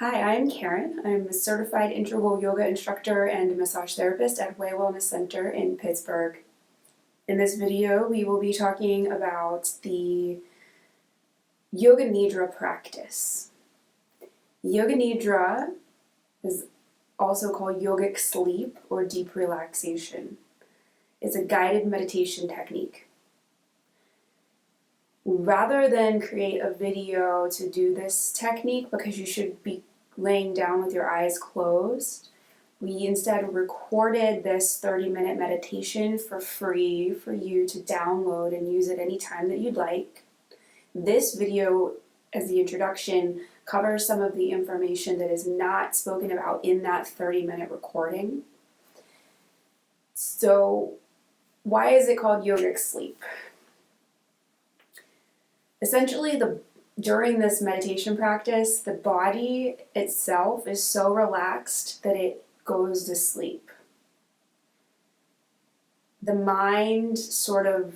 Hi, I'm Karen. I'm a certified integral yoga instructor and massage therapist at Way Wellness Center in Pittsburgh. In this video, we will be talking about the Yoga Nidra practice. Yoga Nidra is also called yogic sleep or deep relaxation. It's a guided meditation technique. Rather than create a video to do this technique, because you should be laying down with your eyes closed, we instead recorded this 30-minute meditation for free for you to download and use at any time that you'd like. This video, as the introduction, covers some of the information that is not spoken about in that 30-minute recording. So, why is it called yogic sleep? Essentially, during this meditation practice, the body itself is so relaxed that it goes to sleep. The mind sort of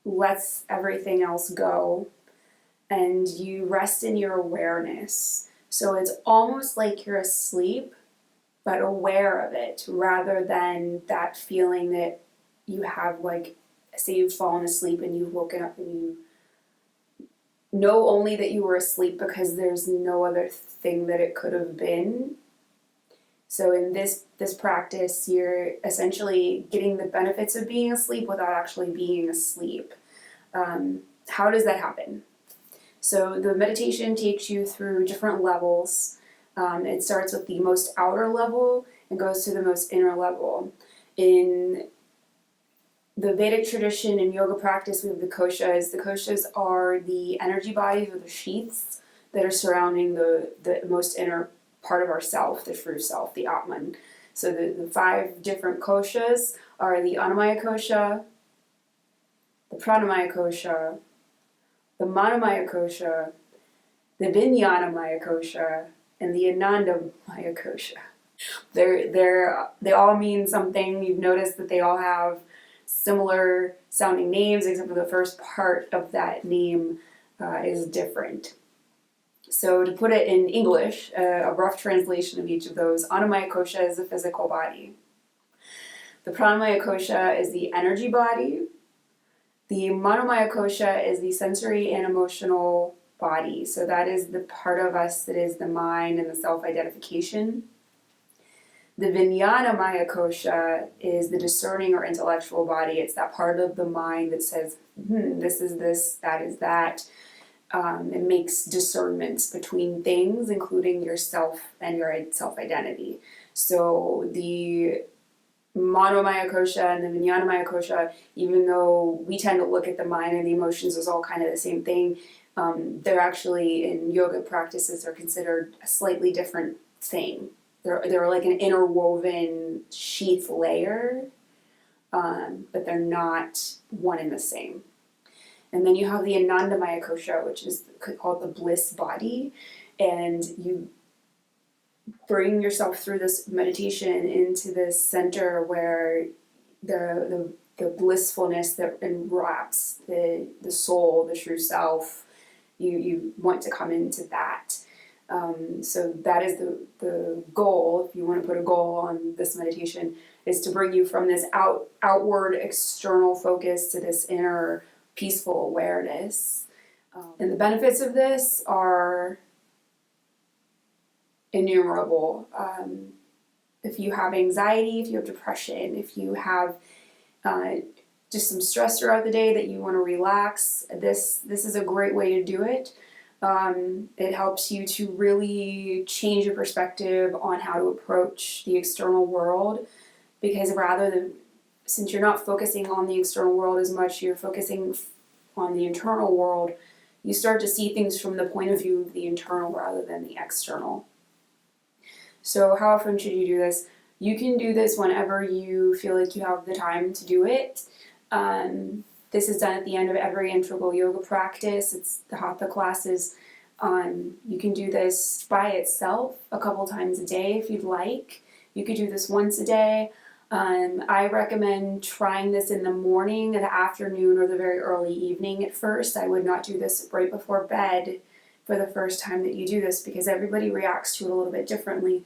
lets everything else go, and you rest in your awareness. So it's almost like you're asleep, but aware of it, rather than that feeling that you have, like, say you've fallen asleep and you've woken up and you know only that you were asleep because there's no other thing that it could have been. So in this practice, you're essentially getting the benefits of being asleep without actually being asleep. How does that happen? So the meditation takes you through different levels. It starts with the most outer level and goes to the most inner level. In the Vedic tradition and yoga practice, we have the koshas. The koshas are the energy bodies or the sheaths that are surrounding the most inner part of our self, the true self, the Atman. So the 5 different koshas are the Annamaya kosha, the Pranamaya kosha, the Manomaya kosha, the Vijnanamaya kosha, and the Anandamaya kosha. They all mean something. You've noticed that they all have similar sounding names, except for the first part of that name is different. So to put it in English, a rough translation of each of those: Annamaya kosha is the physical body. The Pranamaya kosha is the energy body. The Manomaya kosha is the sensory and emotional body. So that is the part of us that is the mind and the self-identification. The Vijnanamaya kosha is the discerning or intellectual body. It's that part of the mind that says, this is this, that is that. It makes discernments between things, including yourself and your self-identity. So the Manomaya kosha and the Vijnanamaya kosha, even though we tend to look at the mind and the emotions as all kind of the same thing, they're actually, in yoga practices, are considered a slightly different thing. They're like an interwoven sheath layer, but they're not one and the same. And then you have the Anandamaya kosha, which is called the bliss body, and you bring yourself through this meditation into this center where the blissfulness that enwraps the soul, the true self, you want to come into that. So that is the goal, if you want to put a goal on this meditation, is to bring you from this outward external focus to this inner peaceful awareness. And the benefits of this are innumerable. If you have anxiety, if you have depression, if you have just some stress throughout the day that you want to relax, this is a great way to do it. It helps you to really change your perspective on how to approach the external world, because since you're not focusing on the external world as much, you're focusing on the internal world, you start to see things from the point of view of the internal rather than the external. So how often should you do this? You can do this whenever you feel like you have the time to do it. This is done at the end of every integral yoga practice. It's the hatha classes. You can do this by itself a couple times a day if you'd like. You could do this once a day. I recommend trying this in the morning, the afternoon, or the very early evening at first. I would not do this right before bed for the first time that you do this, because everybody reacts to it a little bit differently.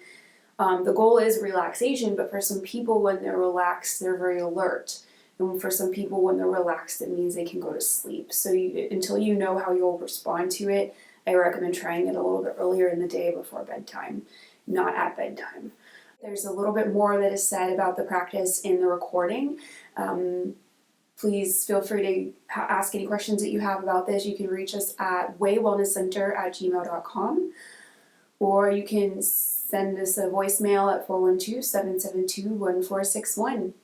The goal is relaxation, but for some people, when they're relaxed, they're very alert. And for some people, when they're relaxed, it means they can go to sleep. So until you know how you'll respond to it, I recommend trying it a little bit earlier in the day before bedtime, not at bedtime. There's a little bit more that is said about the practice in the recording. Please feel free to ask any questions that you have about this. You can reach us at waywellnesscenter@gmail.com, or you can send us a voicemail at 412-772-1461.